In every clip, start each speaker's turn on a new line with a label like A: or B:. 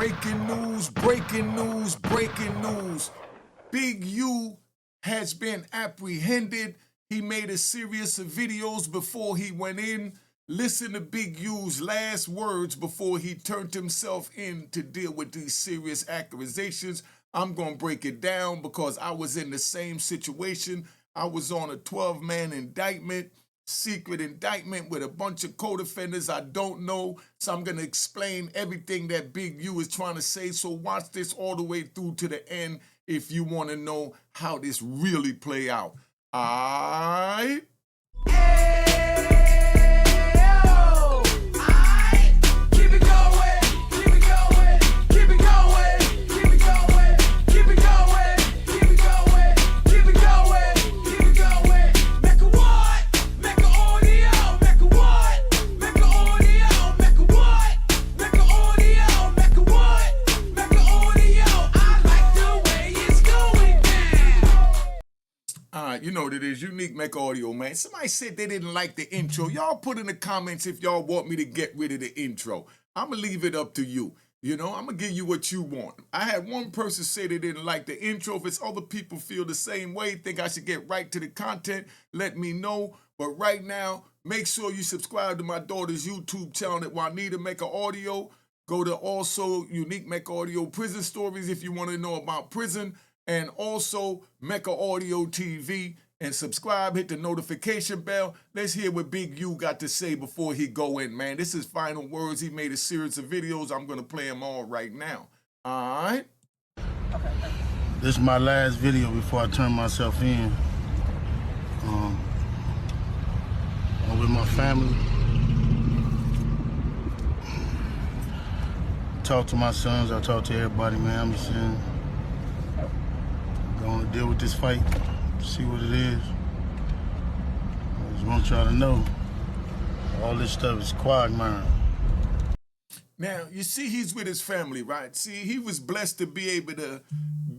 A: Breaking news, breaking news, breaking news. Big U has been apprehended. He made a series of videos before he went in. Listen to Big U's last words before he turned himself in to deal with these serious accusations. I'm going to break it down because I was in the same situation. I was on a 12-man indictment, secret indictment with a bunch of co-defendants I don't know. So I'm going to explain everything that Big U is trying to say. So watch this all the way through to the end if you want to know how this really play out. All right? You know what it is, Unique Mecca Audio, man. Somebody said they didn't like the intro. Y'all put in the comments if y'all want me to get rid of the intro. I'm going to leave it up to you. You know, I'm going to give you what you want. I had one person say they didn't like the intro. If it's other people feel the same way, think I should get right to the content, let me know. But right now, make sure you subscribe to my daughter's YouTube channel at Juanita Mecca Audio. Go to also Unique Mecca Audio Prison Stories if you want to know about prison. And also Mecca Audio TV, and subscribe, hit the notification bell. Let's hear what Big U got to say before he go in, man. This is final words. He made a series of videos. I'm going to play them all right now. All right?
B: Okay. This is my last video before I turn myself in. I'm with my family. Talk to my sons. I talk to everybody, man. I'm just saying, going to deal with this fight, see what it is. I just want y'all to know, all this stuff is quagmire.
A: Now, you see he's with his family, right? See, he was blessed to be able to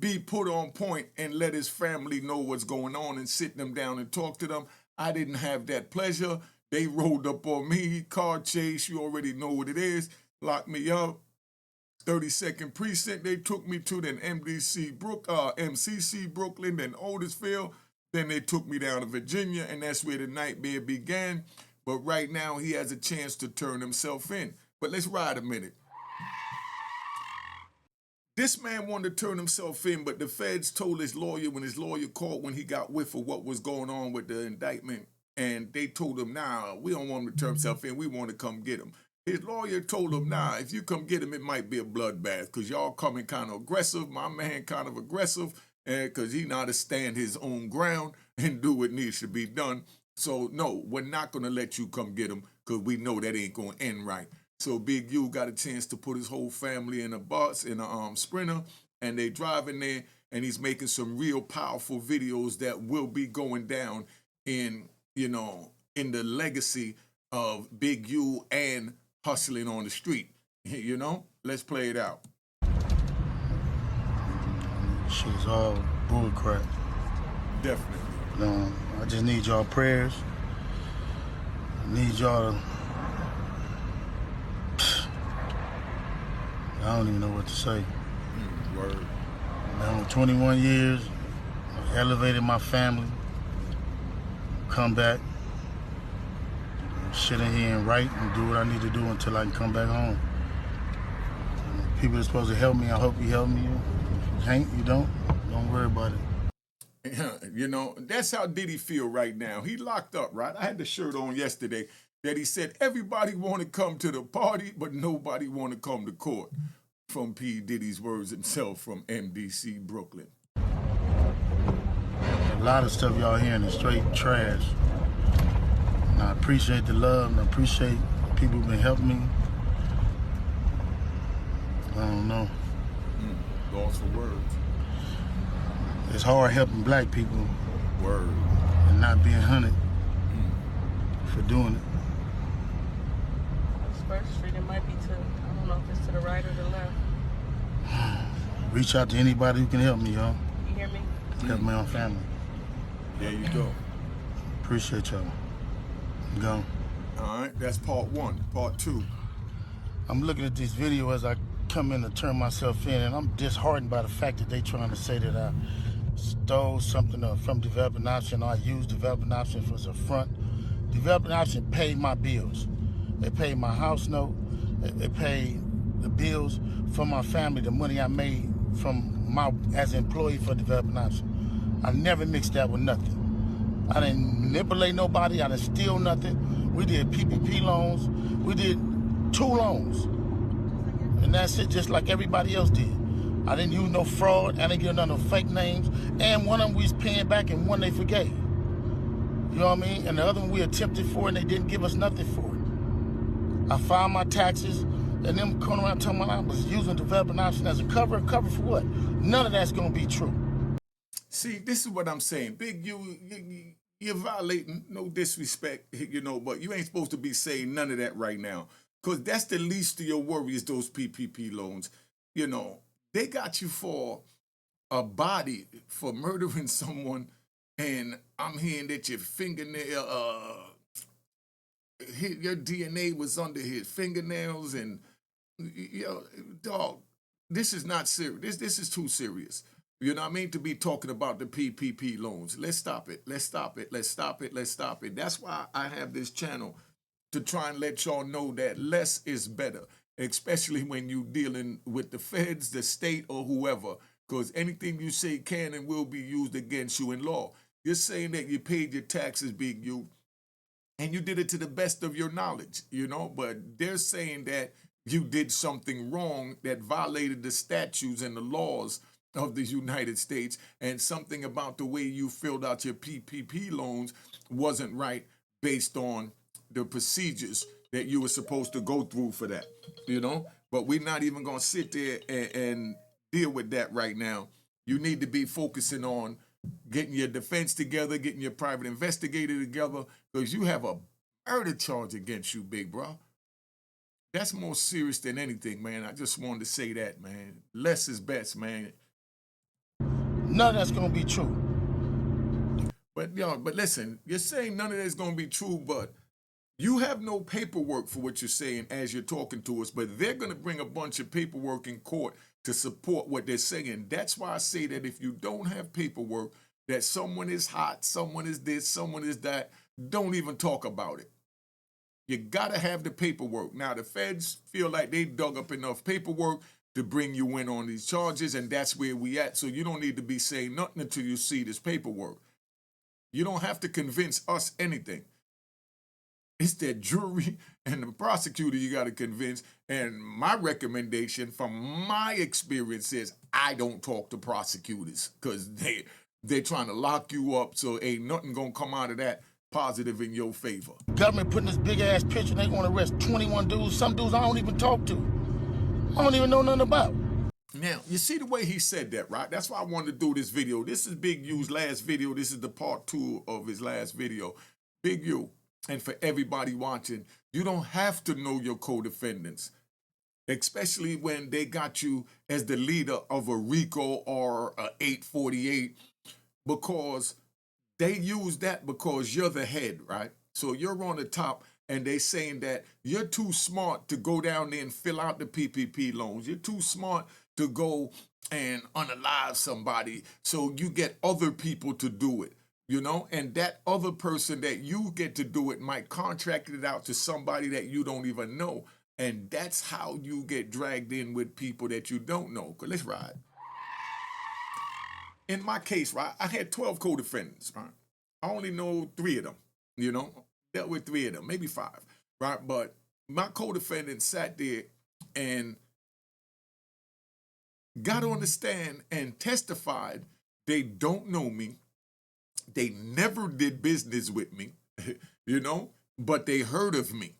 A: be put on point and let his family know what's going on and sit them down and talk to them. I didn't have that pleasure. They rolled up on me, car chase, you already know what it is, locked me up. 32nd Precinct, they took me to then MCC Brooklyn, then Otisville. Then they took me down to Virginia, and that's where the nightmare began. But right now, he has a chance to turn himself in. But let's ride a minute. This man wanted to turn himself in, but the feds told his lawyer when his lawyer called when he got whiff of what was going on with the indictment, and they told him, nah, we don't want him to turn himself in. We want to come get him. His lawyer told him, nah, if you come get him, it might be a bloodbath because y'all coming kind of aggressive. My man kind of aggressive because he know how to stand his own ground and do what needs to be done. So, no, we're not going to let you come get him because we know that ain't going to end right. So Big U got a chance to put his whole family in a bus, in a Sprinter, and they driving there, and he's making some real powerful videos that will be going down in, you know, in the legacy of Big U and hustling on the street, you know? Let's play it out.
B: Shit is all bull crap.
A: Definitely.
B: I just need y'all prayers. I need y'all to... I don't even know what to say.
A: Word.
B: Now, 21 years, I elevated my family, come back, sit in here and write and do what I need to do until I can come back home. People are supposed to help me. I hope you help me. If you can't, you don't worry about it.
A: Yeah, you know, that's how Diddy feel right now. He locked up, right? I had the shirt on yesterday that he said everybody want to come to the party, but nobody want to come to court. From P. Diddy's words himself from MDC Brooklyn.
B: A lot of stuff y'all hearing is straight trash. And I appreciate the love, and I appreciate people who've been helping me. I don't know.
A: Lost for words.
B: It's hard helping black people.
A: Word.
B: And not being hunted for doing it.
C: First Street, it might be to, I don't know if it's to the right or the left.
B: Reach out to anybody who can help me, y'all.
C: You hear me?
B: Help my own family.
A: There you go.
B: Appreciate y'all. Go.
A: All right, that's part one. Part two.
B: I'm looking at this video as I come in to turn myself in, and I'm disheartened by the fact that they trying to say that I stole something from Developing Option, or I used Developing Option as a front. Developing Option paid my bills. They paid my house note. They paid the bills for my family, the money I made as an employee for Developing Option. I never mixed that with nothing. I didn't manipulate nobody. I didn't steal nothing. We did PPP loans. We did 2 loans. And that's it, just like everybody else did. I didn't use no fraud. I didn't give none of no fake names. And one of them we was paying back and one they forgave. You know what I mean? And the other one we attempted for and they didn't give us nothing for it. I filed my taxes and them coming around talking about I was using Developing Option as a cover. Cover for what? None of that's going to be true.
A: See, this is what I'm saying. Big, you're violating, no disrespect, but you ain't supposed to be saying none of that right now. Because that's the least of your worries, those PPP loans. They got you for a body for murdering someone, and I'm hearing that your fingernail, your DNA was under his fingernails, and dog, this is not serious. This is too serious. You know what I mean? To be talking about the PPP loans. Let's stop it. Let's stop it. Let's stop it. Let's stop it. That's why I have this channel, to try and let y'all know that less is better, especially when you dealing with the feds, the state, or whoever, because anything you say can and will be used against you in law. You're saying that you paid your taxes, Big U, and you did it to the best of your knowledge, but they're saying that you did something wrong that violated the statutes and the laws of the United States, and something about the way you filled out your PPP loans wasn't right based on the procedures that you were supposed to go through for that, But we're not even going to sit there and deal with that right now. You need to be focusing on getting your defense together, getting your private investigator together, because you have a murder charge against you, big bro. That's more serious than anything, man. I just wanted to say that, man. Less is best, man.
B: None of that's going to be true.
A: But listen, you're saying none of that's going to be true, but you have no paperwork for what you're saying as you're talking to us, but they're going to bring a bunch of paperwork in court to support what they're saying. That's why I say that if you don't have paperwork, that someone is hot, someone is this, someone is that, don't even talk about it. You got to have the paperwork. Now, the feds feel like they dug up enough paperwork to bring you in on these charges, and that's where we at. So you don't need to be saying nothing until you see this paperwork. You don't have to convince us anything. It's that jury and the prosecutor you got to convince. And my recommendation from my experience is I don't talk to prosecutors, because they're trying to lock you up, so ain't nothing going to come out of that positive in your favor.
B: Government putting this big ass picture, they going to arrest 21 dudes. Some dudes I don't even talk to. I don't even know nothing about.
A: Now, you see the way he said that, right? That's why I wanted to do this video. This is Big U's last video. This is the part 2 of his last video. Big U, and for everybody watching, you don't have to know your co-defendants, especially when they got you as the leader of a RICO or a 848, because they use that because you're the head, right? So you're on the top, and they saying that you're too smart to go down there and fill out the PPP loans. You're too smart to go and unalive somebody, so you get other people to do it, and that other person that you get to do it might contract it out to somebody that you don't even know, and that's how you get dragged in with people that you don't know. Let's ride. In my case, right, I had 12 co-defendants, right? I only know 3 of them, dealt with 3 of them, maybe 5, right? But my co-defendant sat there and got on the stand and testified they don't know me. They never did business with me, but they heard of me.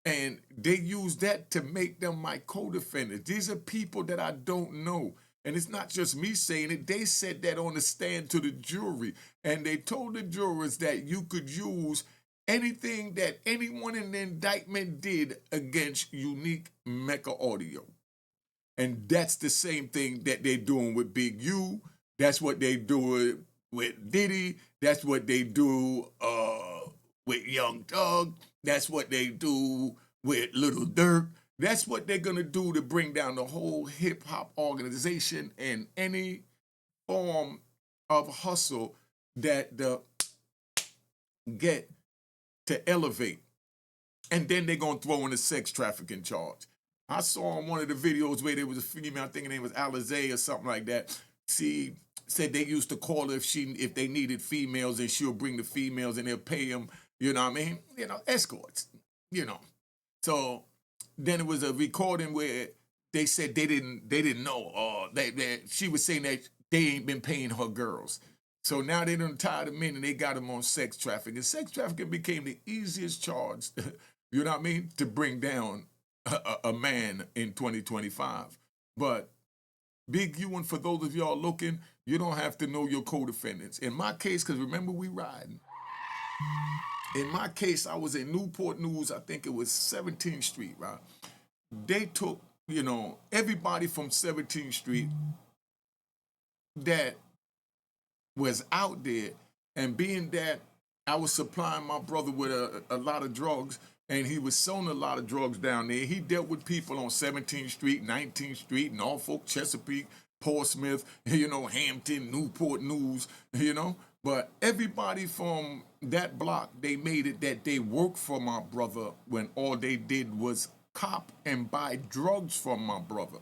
A: And they used that to make them my co-defendants. These are people that I don't know. And it's not just me saying it. They said that on the stand to the jury. And they told the jurors that you could use anything that anyone in the indictment did against Unique Mecca Audio. And that's the same thing that they're doing with Big U. That's what they do with Diddy. That's what they do with Young Thug. That's what they do with Little Dirk. That's what they're gonna do to bring down the whole hip hop organization and any form of hustle that the get to elevate. And then they're gonna throw in a sex trafficking charge. I saw on one of the videos where there was a female, I think her name was Alizé or something like that. She said they used to call her if they needed females, and she'll bring the females and they'll pay them, you know what I mean? You know, escorts, you know. So then it was a recording where they said they didn't know. She was saying that they ain't been paying her girls. So now they done tied them in and they got them on sex trafficking. Sex trafficking became the easiest charge, you know what I mean, to bring down a man in 2025. But Big U, and for those of y'all looking, you don't have to know your co-defendants. In my case, because remember we riding. In my case, I was in Newport News, I think it was 17th Street, right? They took, you know, everybody from 17th Street that was out there, and being that I was supplying my brother with a lot of drugs, and he was selling a lot of drugs down there. He dealt with people on 17th Street, 19th Street, Norfolk, Chesapeake, Portsmouth, you know, Hampton, Newport News, you know. But everybody from that block, they made it that they worked for my brother when all they did was cop and buy drugs from my brother.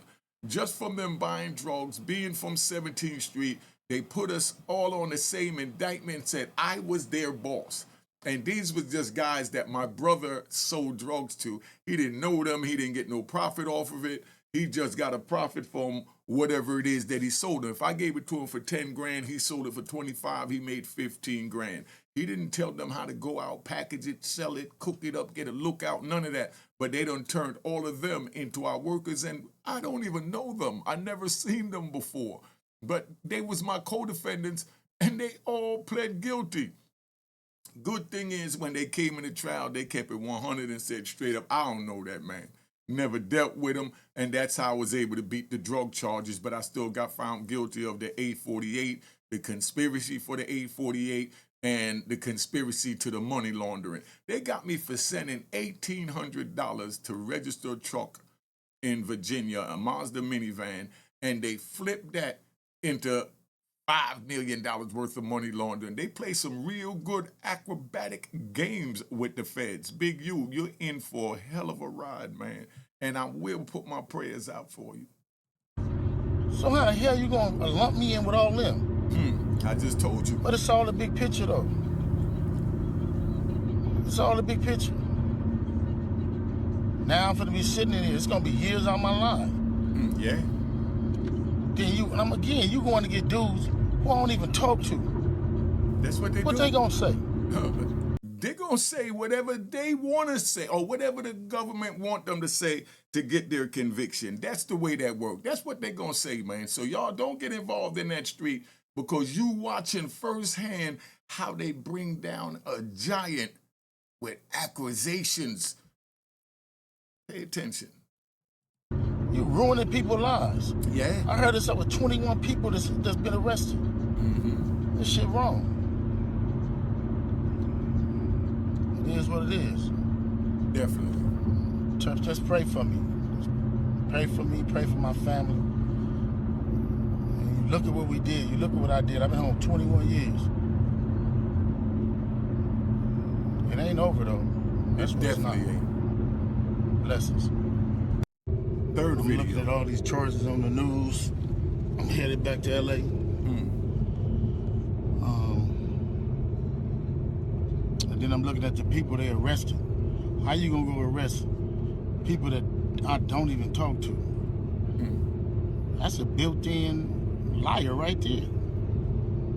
A: Just from them buying drugs, being from 17th Street, they put us all on the same indictment and said I was their boss. And these was just guys that my brother sold drugs to. He didn't know them. He didn't get no profit off of it. He just got a profit from whatever it is that he sold them. If I gave it to him for 10 grand, he sold it for 25, he made 15 grand. He didn't tell them how to go out, package it, sell it, cook it up, get a lookout, none of that. But they done turned all of them into our workers, and I don't even know them. I never seen them before. But they was my co-defendants, and they all pled guilty. Good thing is, when they came in the trial, they kept it 100 and said straight up, I don't know that man. Never dealt with him, and that's how I was able to beat the drug charges, but I still got found guilty of the 848, the conspiracy for the 848, and the conspiracy to the money laundering. They got me for sending $1,800 to register a truck in Virginia, a Mazda minivan, and they flipped that into $5 million worth of money laundering. They play some real good acrobatic games with the feds. Big U, you're in for a hell of a ride, man. And I will put my prayers out for you.
B: So how the hell you gonna lump me in with all them?
A: I just told you.
B: But it's all the big picture, though. It's all the big picture. Now I'm gonna be sitting in here. It's gonna be years out of my life.
A: Yeah.
B: Then you going to get dudes who I don't even talk to.
A: That's what they do.
B: What they gonna say?
A: They're gonna say whatever they want to say, or whatever the government want them to say to get their conviction. That's the way that works. That's what they're gonna say, man. So y'all don't get involved in that street, because you watching firsthand how they bring down a giant with accusations. Pay attention.
B: You ruining people's lives.
A: Yeah.
B: I heard it's over 21 people that's been arrested. This shit wrong. It is what it is.
A: Definitely.
B: Church, just pray for me. Just pray for me, pray for my family. And you look at what we did. You look at what I did. I've been home 21 years. It ain't over, though. That's what
A: Definitely ain't.
B: Blessings.
A: Third
B: I'm
A: video.
B: looking at all these charges on the news. I'm headed back to LA. And then I'm looking at the people they arrested. How you gonna go arrest people that I don't even talk to? That's a built-in liar right there.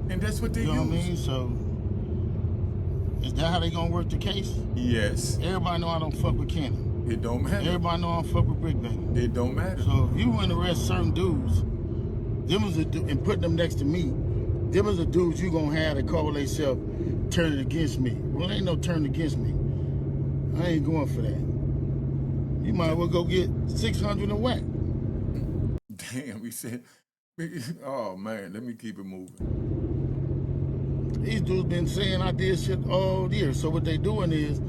A: And that's what they
B: You know
A: use.
B: what I mean? So, is that how they gonna work the case?
A: Yes.
B: Everybody know I don't fuck with Kenny.
A: It don't matter.
B: Everybody know I don't fuck with Brick Baby.
A: It don't matter.
B: So if you want to arrest certain dudes, and put them next to me, them is the dudes you gonna have to call themselves turning against me. Well, ain't no turn against me. I ain't going for that. You might as well go get 600 and whack.
A: Damn, we said, oh man, let me keep it moving.
B: These dudes been saying I did shit all year. So what they doing is,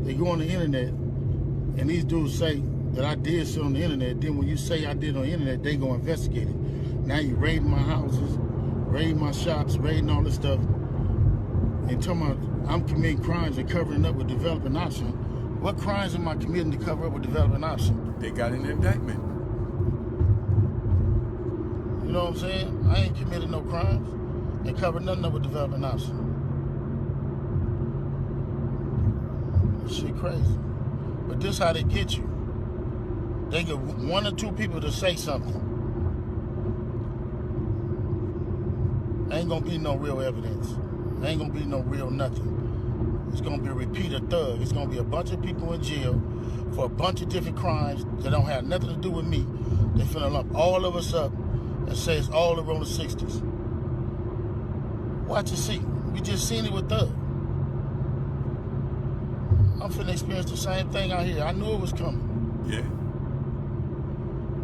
B: they go on the internet, and these dudes say that I did shit on the internet. Then when you say I did on the internet, they go investigate it. Now you raiding my houses, raiding my shops, raiding all this stuff, and talking about I'm committing crimes and covering up with developing option. What crimes am I committing to cover up with developing option?
A: They got an indictment.
B: You know what I'm saying? I ain't committed no crimes and covered nothing up with developing option. This shit crazy. But this how they get you. They get one or two people to say something. Ain't gonna be no real evidence. Ain't gonna be no real nothing. It's gonna be a repeat of thug. It's gonna be a bunch of people in jail for a bunch of different crimes that don't have nothing to do with me. They finna lump all of us up and say it's all around the 60s. Watch and see. We just seen it with thug. I'm finna experience the same thing out here. I knew it was coming.
A: Yeah.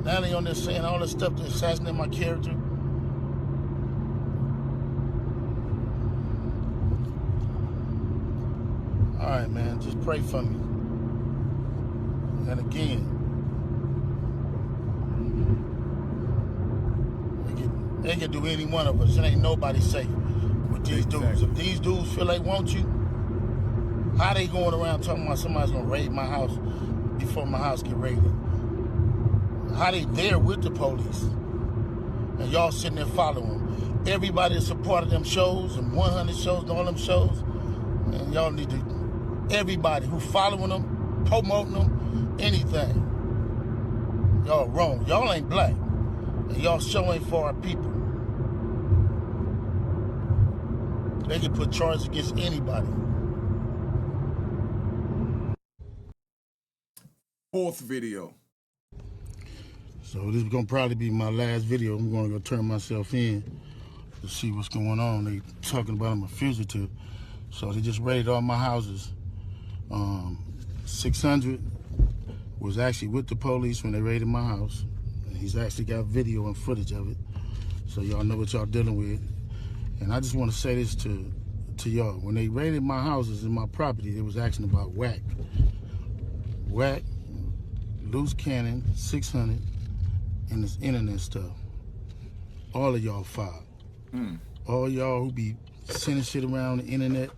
B: Now they on there saying all this stuff to assassinate my character. All right, man, just pray for me. And again, they can do any one of us. It ain't nobody safe with these dudes. If these dudes feel they want you, how they going around talking about somebody's gonna raid my house before my house get raided? How they there with the police and y'all sitting there following them? Everybody that's a part of them shows and 100 shows and all them shows, and y'all need to, everybody who following them, promoting them, anything. Y'all wrong. Y'all ain't black. And y'all show ain't for our people. They can put charges against anybody.
A: Fourth video.
B: So this is gonna probably be my last video. I'm gonna go turn myself in to see what's going on. They talking about I'm a fugitive. So they just raided all my houses. 600 was actually with the police when they raided my house. And he's actually got video and footage of it. So y'all know what y'all dealing with. And I just want to say this to y'all. When they raided my houses and my property, they was asking about whack, loose cannon, 600, and this internet stuff. All of y'all filed. All y'all who be sending shit around the internet,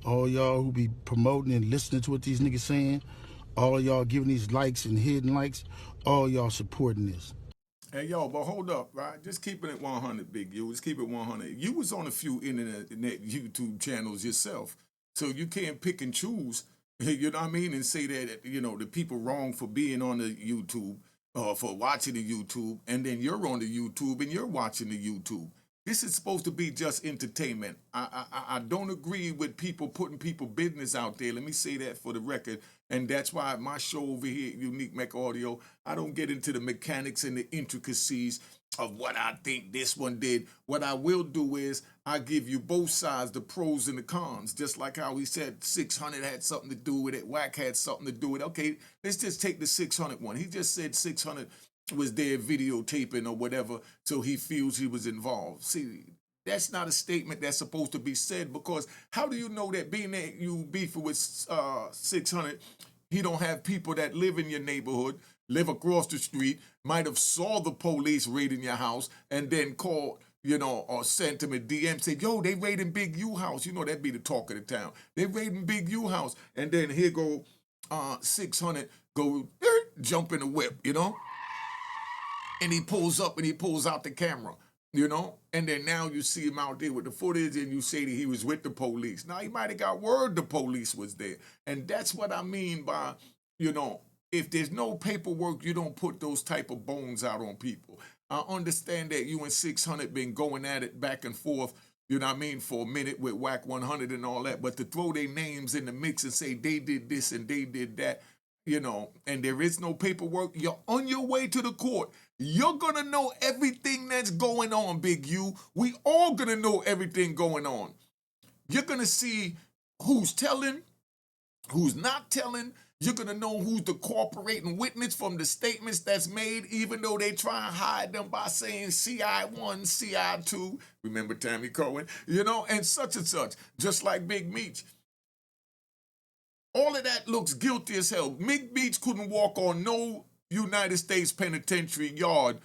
B: all y'all who be promoting and listening to what these niggas saying, all y'all giving these likes and hidden likes, all y'all supporting this.
A: Hey, yo, but hold up, right? Just keeping it 100, Big U. Just keep it 100. You was on a few internet YouTube channels yourself, so you can't pick and choose, you know what I mean, and say that, you know, the people wrong for being on the YouTube, for watching the YouTube, and then you're on the YouTube and you're watching the YouTube. This is supposed to be just entertainment. I don't agree with people putting people business out there. Let me say that for the record. And that's why my show over here, Unique Mecca Audio, I don't get into the mechanics and the intricacies of what I think this one did. What I will do is I give you both sides, the pros and the cons. Just like how he said 600 had something to do with it, Whack had something to do with it. Okay, let's just take the 600 one. He just said 600 was there videotaping or whatever, so he feels he was involved. See, that's not a statement that's supposed to be said, because how do you know that being that you beefing with 600, he don't have people that live in your neighborhood, live across the street, might have saw the police raiding your house and then called, you know, or sent him a DM, said, yo, they raiding Big U house. You know, that'd be the talk of the town. They raiding Big U house. And then here go 600, go jump in the whip, you know? And he pulls up and he pulls out the camera, you know? And then now you see him out there with the footage and you say that he was with the police. Now, he might have got word the police was there. And that's what I mean by, you know, if there's no paperwork, you don't put those type of bones out on people. I understand that you and 600 been going at it back and forth, you know what I mean, for a minute with Whack 100 and all that. But to throw their names in the mix and say they did this and they did that, you know, and there is no paperwork, you're on your way to the court. You're gonna know everything that's going on, Big U. We all gonna know everything going on. You're gonna see who's telling, who's not telling. You're gonna know who's the cooperating witness from the statements that's made, even though they try and hide them by saying CI1, CI2. Remember Tammy Cohen? You know, and such, just like Big Meech. All of that looks guilty as hell. Big Meech couldn't walk on no United States penitentiary yard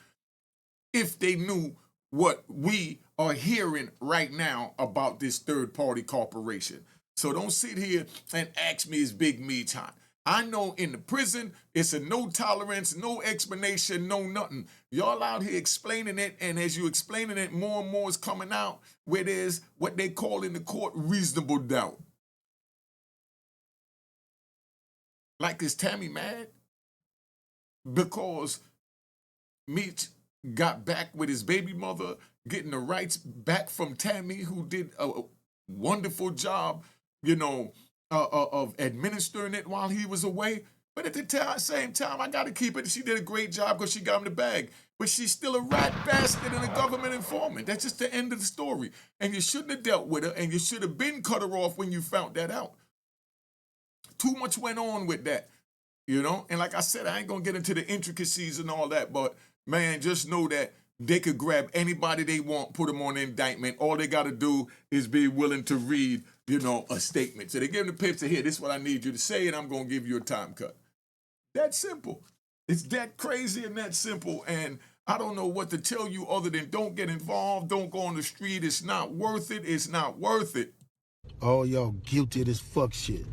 A: if they knew what we are hearing right now about this third party corporation. So don't sit here and ask me is Big Meech hot. I know in the prison, it's a no tolerance, no explanation, no nothing. Y'all out here explaining it, and as you explaining it, more and more is coming out where there's what they call in the court reasonable doubt. Like, is Tammy mad? Because Meech got back with his baby mother, getting the rights back from Tammy, who did a wonderful job, of administering it while he was away. But at the same time, I got to keep it. She did a great job because she got him the bag. But she's still a rat bastard and a government informant. That's just the end of the story. And you shouldn't have dealt with her, and you should have been cut her off when you found that out. Too much went on with that, And like I said, I ain't going to get into the intricacies and all that, but man, just know that they could grab anybody they want, put them on indictment. All they got to do is be willing to read, a statement. So they give them the paper, here, this is what I need you to say, and I'm going to give you a time cut. That simple. It's that crazy and that simple, and I don't know what to tell you other than don't get involved, don't go on the street. It's not worth it. It's not worth it.
B: All y'all guilty of this fuck shit.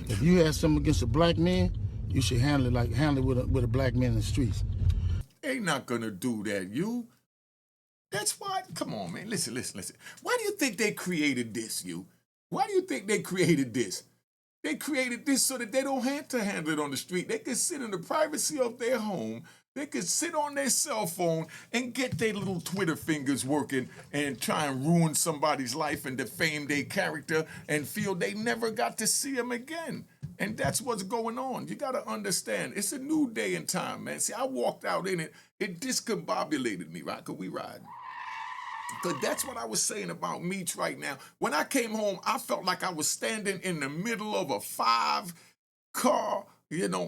B: If you had something against a black man, you should handle it with a black man in the streets.
A: They not gonna do that, you. That's why, come on, man, listen. Why do you think they created this, you? Why do you think they created this? They created this so that they don't have to handle it on the street. They can sit in the privacy of their home. They can sit on their cell phone and get their little Twitter fingers working and try and ruin somebody's life and defame their character and feel they never got to see them again. And that's what's going on. You got to understand, it's a new day and time, man. See, I walked out in it. It discombobulated me, right? Because we ride. Because that's what I was saying about Meech right now. When I came home, I felt like I was standing in the middle of a 5-car,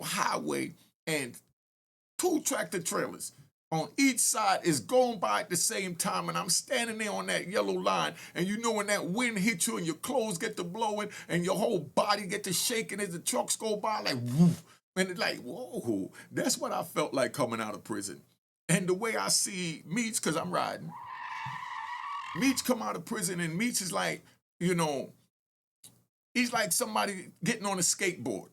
A: highway, and 2 tractor trailers on each side is going by at the same time, and I'm standing there on that yellow line, and when that wind hits you and your clothes get to blowing and your whole body get to shaking as the trucks go by, like, woof, and it's like, whoa. That's what I felt like coming out of prison. And the way I see Meech, because I'm riding, Meech come out of prison, and Meech is like, he's like somebody getting on a skateboard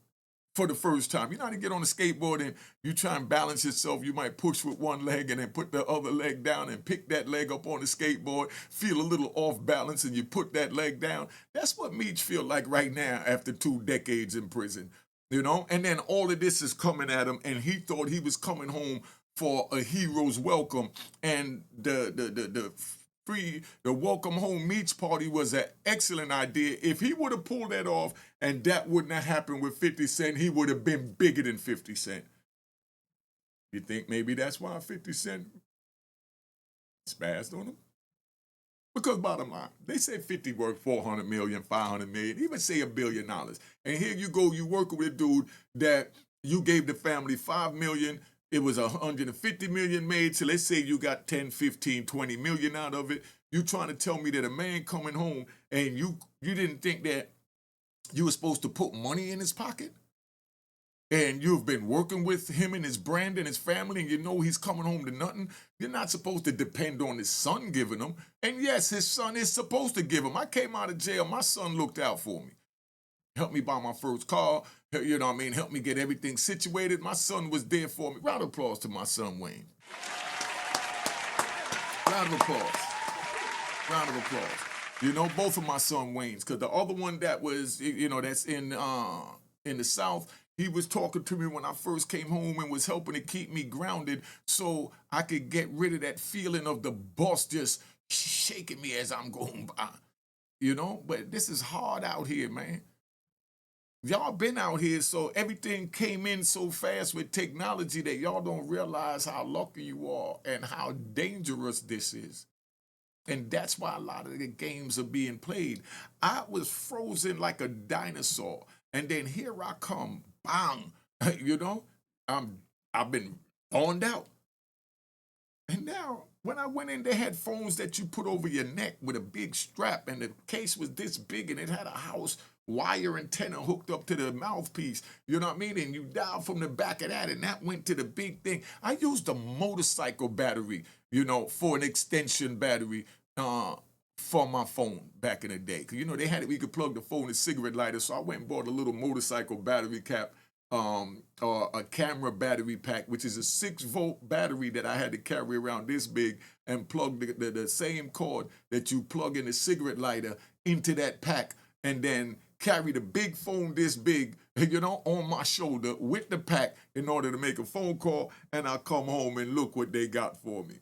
A: for the first time. You know how to get on a skateboard and you try and balance yourself. You might push with one leg and then put the other leg down and pick that leg up on the skateboard, feel a little off balance, and you put that leg down. That's what Meech feel like right now after 2 decades in prison, And then all of this is coming at him, and he thought he was coming home for a hero's welcome, and the welcome home Meech party was an excellent idea. If he would have pulled that off and that wouldn't have happened with 50 Cent, he would have been bigger than 50 Cent. You think maybe that's why 50 Cent spazzed on him? Because bottom line, they say 50 worth 400 million, 500 million, even say $1 billion. And here you go, you working with a dude that you gave the family 5 million. It was 150 million made, so let's say you got 10, 15, 20 million out of it. You trying to tell me that a man coming home and you didn't think that you were supposed to put money in his pocket? And you've been working with him and his brand and his family, and he's coming home to nothing. You're not supposed to depend on his son giving him. And yes, his son is supposed to give him. I came out of jail, my son looked out for me. Helped me buy my first car, helped me get everything situated. My son was there for me. Round of applause to my son, Wayne. Round of applause. Round of applause. Both of my son Waynes, because the other one that was, that's in the South, he was talking to me when I first came home and was helping to keep me grounded so I could get rid of that feeling of the boss just shaking me as I'm going by. But this is hard out here, man. Y'all been out here, so everything came in so fast with technology that y'all don't realize how lucky you are and how dangerous this is. And that's why a lot of the games are being played. I was frozen like a dinosaur, and then here I come, bang, I've been pawned out. And now, when I went in, they had phones that you put over your neck with a big strap, and the case was this big, and it had a house wire antenna hooked up to the mouthpiece. You know what I mean? And you dial from the back of that, and that went to the big thing. I used a motorcycle battery, for an extension battery. For my phone back in the day. Because, they had it, we could plug the phone in cigarette lighter. So I went and bought a little motorcycle battery cap, or a camera battery pack, which is a 6-volt battery that I had to carry around this big and plug the same cord that you plug in a cigarette lighter into that pack, and then carry the big phone this big, on my shoulder with the pack in order to make a phone call. And I come home and look what they got for me.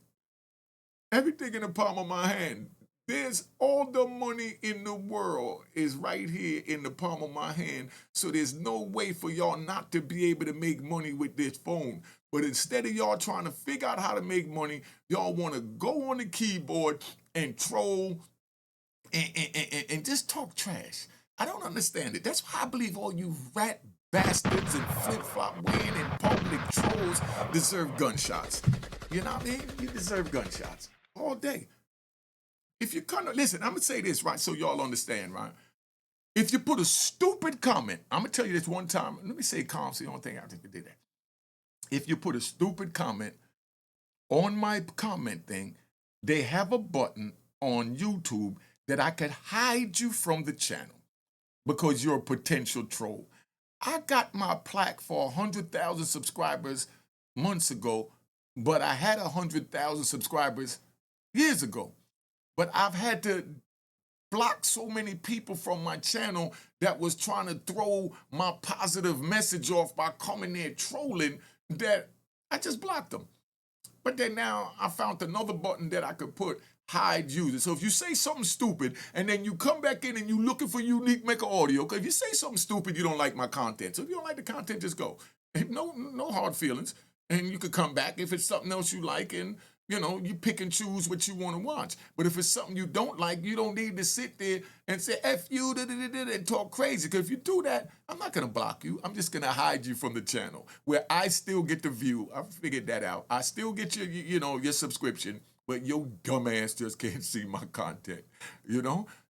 A: Everything in the palm of my hand. There's all the money in the world is right here in the palm of my hand. So there's no way for y'all not to be able to make money with this phone. But instead of y'all trying to figure out how to make money, y'all want to go on the keyboard and troll and just talk trash. I don't understand it. That's why I believe all you rat bastards and flip-flop wearing and public trolls deserve gunshots. You know what I mean? You deserve gunshots all day. If you listen, I'm gonna say this, right, so y'all understand, right? If you put a stupid comment, I'm gonna tell you this one time. Let me say it calm, so you don't think I did that. If you put a stupid comment on my comment thing, they have a button on YouTube that I could hide you from the channel because you're a potential troll. I got my plaque for 100,000 subscribers months ago, but I had 100,000 subscribers years ago. But I've had to block so many people from my channel that was trying to throw my positive message off by coming there trolling that I just blocked them. But then now I found another button that I could put hide users. So if you say something stupid and then you come back in and you looking for unique Mecca audio, because if you say something stupid, you don't like my content. So if you don't like the content, just go. No hard feelings. And you could come back if it's something else you like, and you pick and choose what you want to watch. But if it's something you don't like, you don't need to sit there and say, F you, and talk crazy. Because if you do that, I'm not going to block you. I'm just going to hide you from the channel where I still get the view. I figured that out. I still get your subscription, but your dumb ass just can't see my content,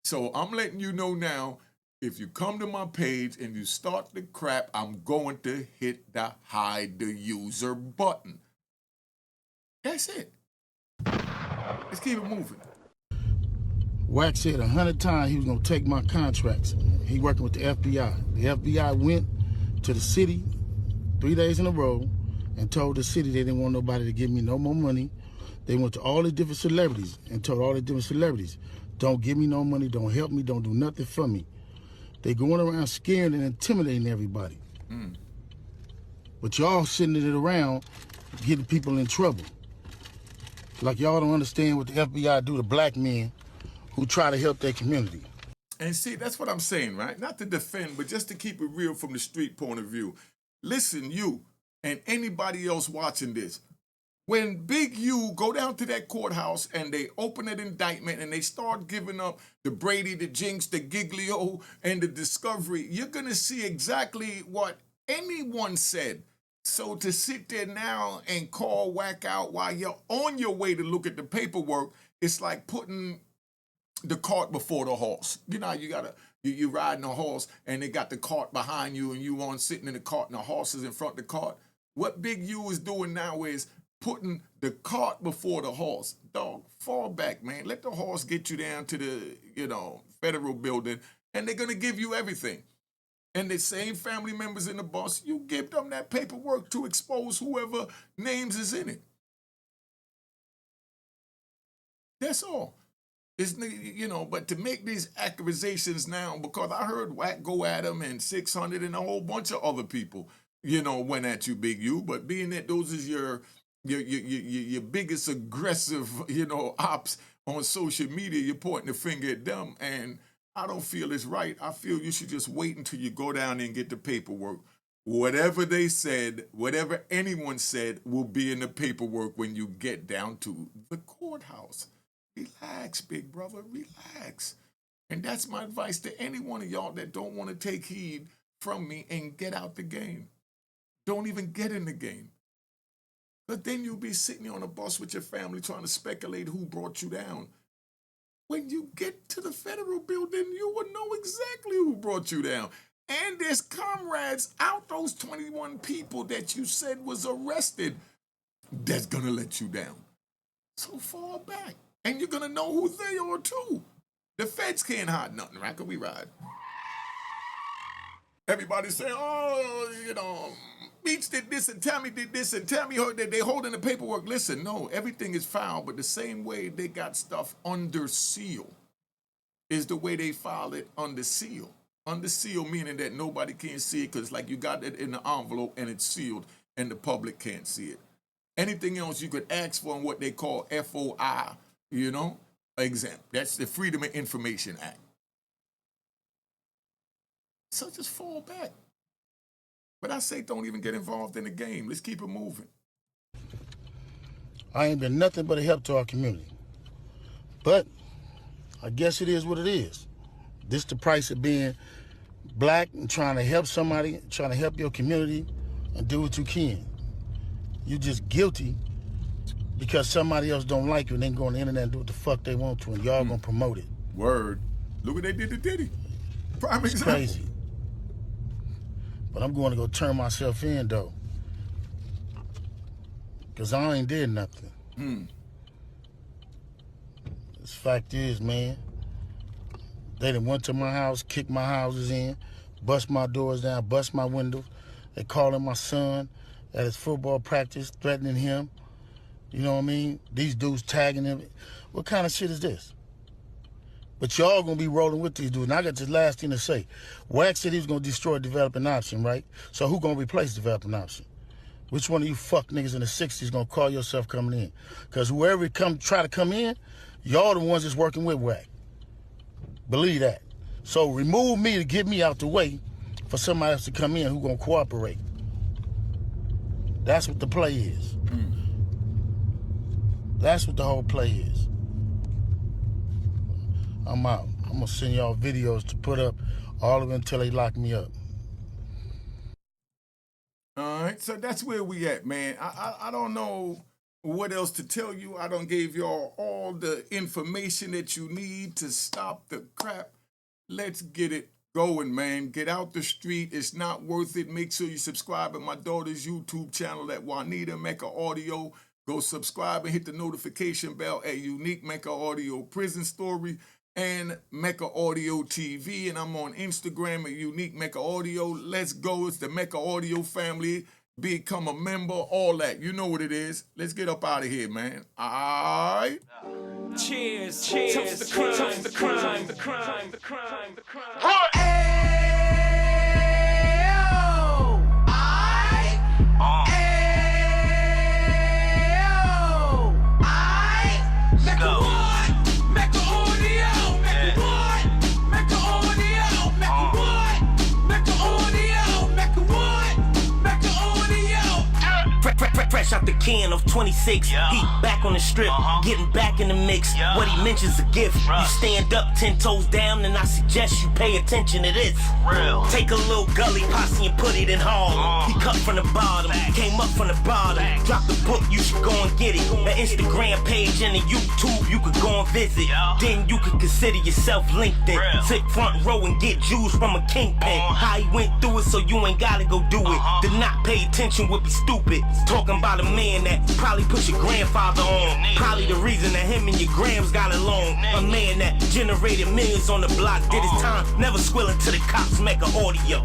A: So I'm letting you know now, if you come to my page and you start the crap, I'm going to hit the hide the user button. That's it. Let's keep it moving.
B: Wack said 100 times he was going to take my contracts. He working with the FBI. The FBI went to the city 3 days in a row and told the city they didn't want nobody to give me no more money. They went to all the different celebrities and told all the different celebrities, don't give me no money, don't help me, don't do nothing for me. They going around scaring and intimidating everybody. But y'all sitting it around getting people in trouble. Like y'all don't understand what the FBI do to black men who try to help their community.
A: And see, that's what I'm saying, right? Not to defend, but just to keep it real from the street point of view. Listen, you and anybody else watching this, when Big U go down to that courthouse and they open an indictment and they start giving up the Brady, the Jinx, the Giglio, and the Discovery, you're going to see exactly what anyone said. So to sit there now and call Wack out while you're on your way to look at the paperwork, it's like putting the cart before the horse. You know, you're riding a horse and they got the cart behind you and you on sitting in the cart and the horse is in front of the cart. What Big U is doing now is putting the cart before the horse. Dog, fall back, man. Let the horse get you down to the, federal building, and they're going to give you everything. And the same family members in the bus, you give them that paperwork to expose whoever names is in it. That's all. It's, but to make these accusations now, because I heard Wack go at him and 600 and a whole bunch of other people, went at you, Big U. But being that those is your biggest aggressive, ops on social media, you're pointing the finger at them, and I don't feel it's right. I feel you should just wait until you go down there and get the paperwork. Whatever they said, whatever anyone said will be in the paperwork when you get down to the courthouse. Relax, big brother, relax. And that's my advice to any one of y'all that don't want to take heed from me and get out the game. Don't even get in the game. But then you'll be sitting on a bus with your family trying to speculate who brought you down. when you get to the federal building, you will know exactly who brought you down. And there's comrades out those 21 people that you said was arrested that's gonna let you down. So fall back. And you're gonna know who they are too. The feds can't hide nothing, right? Can we ride? Everybody's saying, oh, Beach did this and Tammy did this and Tammy heard that they holding the paperwork. Listen, no, everything is filed, but the same way they got stuff under seal is the way they file it under seal. Under seal meaning that nobody can see it because like you got it in the envelope and it's sealed and the public can't see it. Anything else you could ask for in what they call FOI, exempt. That's the Freedom of Information Act. So just fall back. But I say don't even get involved in the game. Let's keep it moving.
B: I ain't been nothing but a help to our community. But I guess it is what it is. This the price of being black and trying to help somebody, trying to help your community and do what you can. You just guilty because somebody else don't like you and they can go on the internet and do what the fuck they want to and y'all gonna promote it.
A: Word. Look what they did to Diddy. Prime
B: It's
A: example.
B: crazy. But I'm going to go turn myself in though. Cause I ain't did nothing. This fact is, man, they done went to my house, kicked my houses in, bust my doors down, bust my windows. They calling my son at his football practice, threatening him. You know what I mean? These dudes tagging him. What kind of shit is this? But y'all gonna be rolling with these dudes. And I got this last thing to say. Wax said he was gonna destroy developing option, right? So who gonna replace developing option? Which one of you fuck niggas in the 60s gonna call yourself coming in? Cause whoever try to come in, y'all the ones that's working with Wax. Believe that. So remove me to get me out the way for somebody else to come in who gonna cooperate. That's what the play is. That's what the whole play is. I'm out. I'm gonna send y'all videos to put up all of them until they lock me up.
A: All right, so that's where we at, man. I don't know what else to tell you. I done gave y'all all the information that you need to stop the crap. Let's get it going, man. Get out the street. It's not worth it. Make sure you subscribe to my daughter's YouTube channel at Juanita Mecca Audio. Go subscribe and hit the notification bell at Unique Mecca Audio Prison Story and Mecca Audio TV. And I'm on Instagram at Unique Mecca Audio. Let's go. It's the Mecca Audio family. Become a member, all that. You know what it is. Let's get up out of here, man. All right?
D: Cheers, cheers, toast the crime, toast the crime, the crime, the crime, the crime.
E: Fresh out the can of 26, Heat back on the strip, getting back in the mix. What he mentions a gift. You stand up 10 toes down, and I suggest you pay attention to this. Take a little gully posse and put it in Harlem. He cut from the bottom, came up from the bottom. Drop the book, you should go and get it. The Instagram page and the YouTube, you could go and visit. Then you could consider yourself LinkedIn. Sit front row and get Jews from a kingpin. How he went through it, so you ain't gotta go do it. To not pay attention would be stupid. Talking about a man that probably put your grandfather on. Probably the reason that him and your grams got along. A man that generated millions on the block, did his time, never squilling to the cops, Mecca Audio.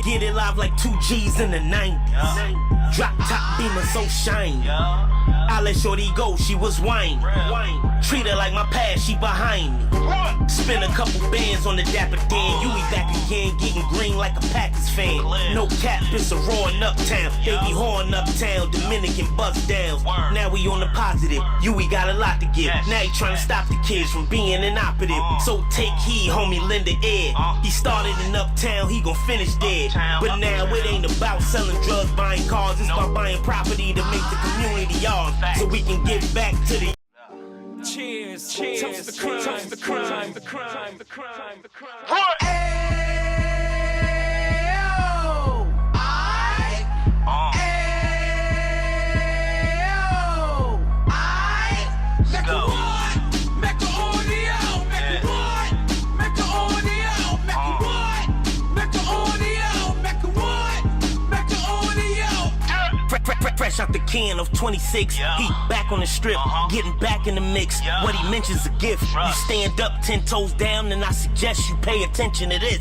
E: Get it live like 2 G's in the 90s. Drop top beamer so shiny. I let shorty go, she was wine. Treat her like my past, she behind me. Spend a couple bands on the Dapper Dan. You be back again, getting green like a Packers fan. No cap, it's a roaring uptown. Baby horn uptown, Dominican bust downs. Now we on the positive, we got a lot to give. Now he trying to stop the kids from being inoperative. So take heed, homie, lend an ear. He started in uptown, he gon' finish dead. But now it ain't about selling drugs, buying cars. It's about buying property to make the community ours. So we can give back to the
D: Cheers, cheers, toast the crime, toast the crime, the crime, the crime, the crime.
E: Fresh out the can of 26, he back on the strip, getting back in the mix. What he mentions a gift. You stand up 10 toes down, and I suggest you pay attention to this.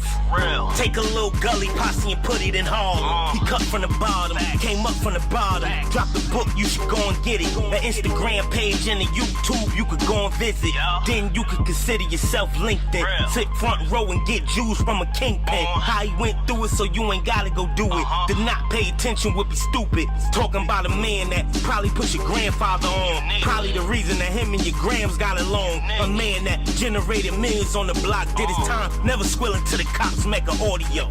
E: Take a little gully posse and put it in Harlem. He cut from the bottom, came up from the bottom. Drop the book, you should go and get it. The Instagram page and the YouTube, you could go and visit. Then you could consider yourself LinkedIn. Sit front row and get Jews from a kingpin. How he went through it, so you ain't gotta go do it. To not pay attention would be stupid. Talking about a man that probably put your grandfather on. Probably the reason that him and your grams got along. A man that generated millions on the block, did his time, never squilling to the cops, Mecca audio.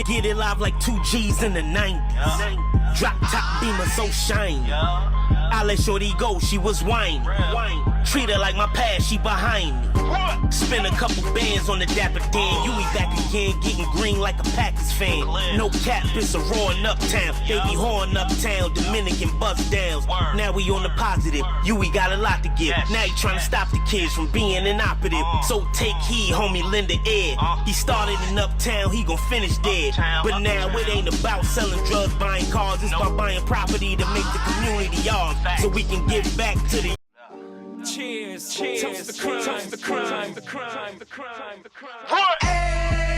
E: Get it live like 2 G's in the 90s. Drop top beamer so shiny. I let shorty go, she was whining. Treat her like my past, she behind me. Spend a couple bands on the Dapper Dan. You be back again, getting green like a Packers fan. No cap, it's a roaring uptown. Baby horn uptown, Dominican bust downs. Now we on the positive, we got a lot to give. Now he trying to stop the kids from being inoperative. So take heed, homie, lend an ear. He started in uptown, he gon' finish dead. But now it ain't about selling drugs, buying cars. It's about buying property to make the community ours. So we can give back to the
D: Cheers, cheers, toast the crime, the crime, the crime, the crime, the crime.